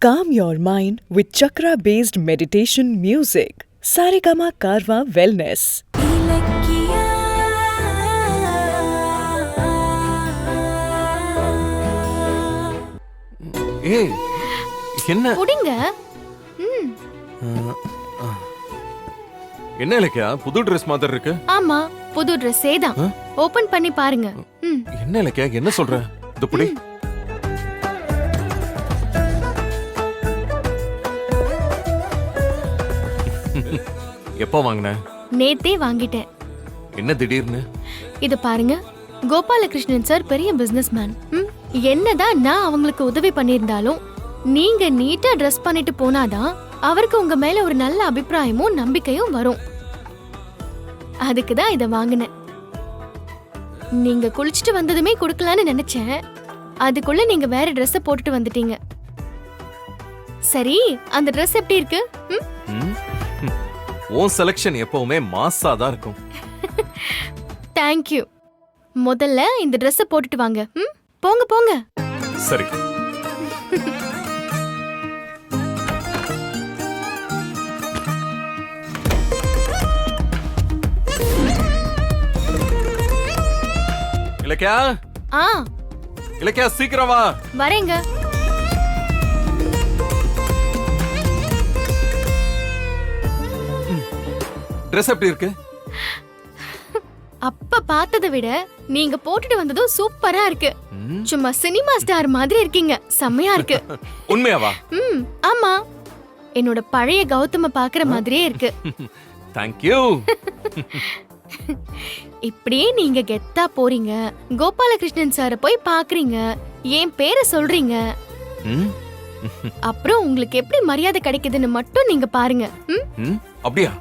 Calm your mind with chakra-based meditation music. Saregama Karwa Wellness. ஏய் என்ன புடிங்க. என்ன இலக்கியா புது Dress மாதிரி இருக்கு? ஆமா, புது Dressே தான். ஓபன் பண்ணி பாருங்க. என்ன இலக்கியா என்ன சொல்ற? இது புடி. எப்போ வாங்குன? நேத்தே வாங்கிட்டேன். என்ன திடீர்னு? இது பாருங்க, கோபாலகிருஷ்ணன் சார் பெரிய பிசினஸ்மேன். என்னதான் நான் அவங்களுக்கு உதவி பண்ணியிருந்தாலும் நீங்க நீட்டா ட்ரெஸ் பண்ணிட்டு போனாதான் அவருக்கு உங்க மேல ஒரு நல்ல அபிப்பிராயமும் நம்பிக்கையும் வரும். அதுக்கு தான் இத வாங்கினேன். நீங்க குளிச்சுட்டு வந்ததுமே கொடுக்கலான்னு நினைச்சேன். அதுக்குள்ள நீங்க வேற Dress போட்டுட்டு வந்துட்டீங்க. சரி, அந்த Dress எப்படி இருக்கு? உன் செலக்ஷன் எப்பவுமே மாஸா தான் இருக்கும். Thank you. முதல்ல இந்த Dress போட்டுட்டு வாங்க. போங்க போங்க. சரி. இலக்கியா இலக்கியா சீக்கிரம் வா. வரேங்க. Dress எப்படி இருக்கு? அப்ப பார்த்ததை விட நீங்க போட்டுட்டு வந்ததும் சூப்பரா இருக்கு. சும்மா சினிமா ஸ்டார் மாதிரி இருக்கீங்க. செம்மையா இருக்கு. உண்மையாவா? ஆமா, என்னோட பழைய கௌதம பாக்குற மாதிரியே இருக்கு. Thank you. இப்படியே நீங்க கெத்தா போறீங்க, கோபாலகிருஷ்ணன் சார போய் பாக்குறீங்க, என் பேரை சொல்றீங்க, அப்புறம் உங்களுக்கு எப்படி மரியாதை கிடைக்குதுன்னு மட்டும் நீங்க பாருங்க. அப்படியா?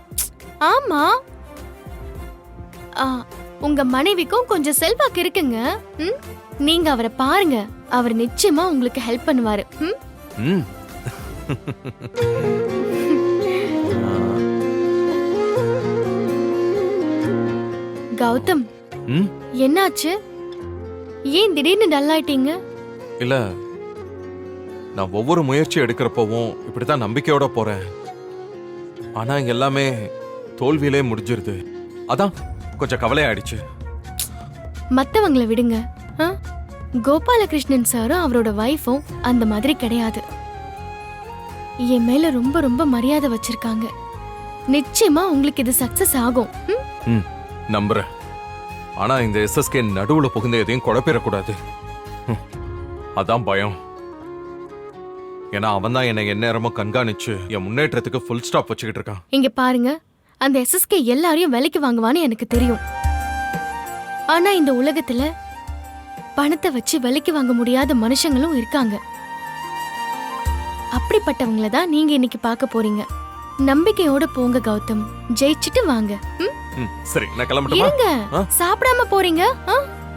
ஆமா, உங்க மனைவிக்கும் கொஞ்சம் செல்வாக்கு இருக்குங்க. நீங்க அவரை பாருங்க, அவர் நிச்சயமா உங்களுக்கு ஹெல்ப் பண்ணுவாரு. கௌதம், என்னாச்சு? ஏன் திடீர்னு டல் ஆயிட்டீங்க? இல்ல, நான் ஒவ்வொரு முயற்சி எடுக்கிறப்பவும் இப்படித்தான் நம்பிக்கையோட போறேன். ஆனா இங்க எல்லாமே தோல்வியிலே முடிஞ்சிருது. அதான் கொஞ்சம் கவலை ஆயிடுச்சு. மத்தவங்களை விடுங்க. கோபாலகிருஷ்ணன் சாரும் அவரோட வைஃபும் அந்த மாதிரி கிடையாது. என் மேல ரொம்ப ரொம்ப மரியாதை வச்சிருக்காங்க. நிச்சயமா உங்களுக்கு இது சக்சஸ் ஆகும். நம்புறேன். ஆனா இந்த SSK நடுவுல புகுந்த எதையும் குழப்பிடக்கூடாது. அதான் பயம். ஏன்னா அவன் தான் என்னை எந்நேரமும் கண்காணிச்சு என் முன்னேற்றத்துக்கு ஃபுல் ஸ்டாப் வச்சுக்கிட்டு இருக்கான். இங்க பாருங்க, அந்த SSK எல்லாரையும் விலைக்கு வாங்குவான்னு எனக்கு தெரியும். ஆனா இந்த உலகத்துல பணத்தை வச்சு விலைக்கு வாங்க முடியாத மனுஷங்களும் இருக்காங்க. அப்படிப்பட்டவங்கள தான் நீங்க இன்னைக்கு பார்க்க போறீங்க. நம்பிக்கையோட போங்க கௌதம், ஜெயிச்சிட்டு வாங்க. சரி, நான் கிளம்பட்டுமா? இருங்க, சாப்பிடாம போறீங்க.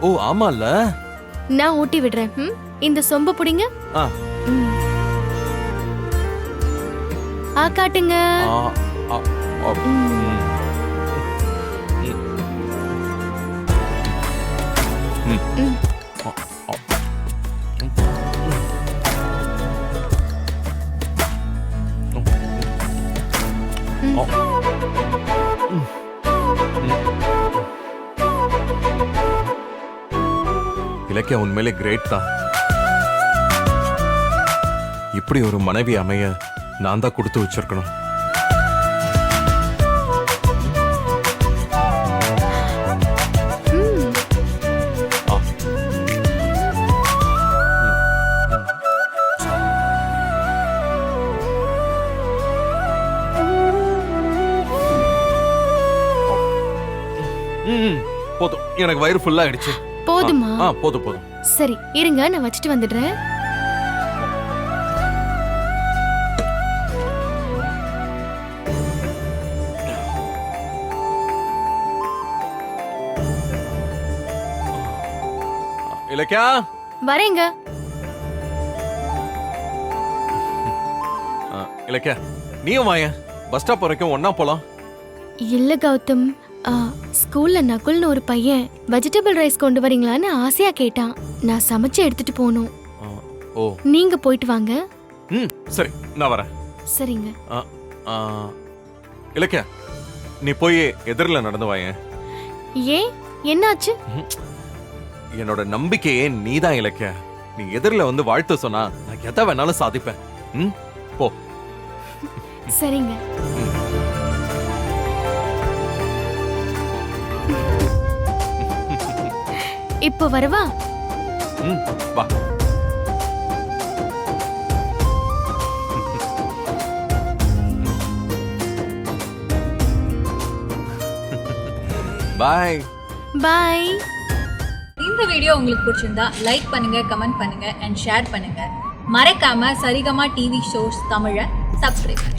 ஓ ஆமால, நான் ஊட்டி விடுறேன். இந்த சொம்ப புடிங்க. காட்டுங்க. இலக்கியா உண்மையிலே கிரேட் தான். இப்படி ஒரு மனைவி அமைய நான் தான் கொடுத்து வச்சிருக்கணும். போதும், எனக்கு வயிறு ஃபுல்லா ஆயிடுச்சு. போதுமா? போதும் போதும். சரி இருங்க, நான் வச்சிட்டு வந்துடுறேன். இலக்கியா வரேங்க. இலக்கியா நீயும் வாங்க, பஸ் ஸ்டாப் வரைக்கும் ஒண்ணா போலாம். இல்ல கௌதம், ஸ்கூல்ல நகுல்னு ஒரு பையன் வெஜிடபிள் ரைஸ் கொண்டு வரீங்களான்னு ஆசையா கேட்டான். நான் சமைச்சு எடுத்துட்டு போகணும். நீங்க போயிட்டு வாங்க. சரி நான் வரேன். சரிங்க. ஆ, ஆ, இலக்கியா நீ போய் எதிரில் நடந்து வாயேன். ஏன் என்னாச்சு? என்னோட நம்பிக்கையே நீதான் இலக்கியா. நீ எதிரில் வந்து வாழ்த்து சொன்னா நான் எதை வேணாலும் சாதிப்பேன். ம் போ. சரிங்க. இப்போ வரவா? ம் வா. பாய். பாய். இந்த வீடியோ உங்களுக்கு பிடிச்சிருந்தா லைக் பண்ணுங்க, கமெண்ட் பண்ணுங்க அண்ட் ஷேர் பண்ணுங்க. மறக்காம சரிகமா டிவி ஷோஸ் தமிழை சப்ஸ்கிரைப் பண்ணுங்க.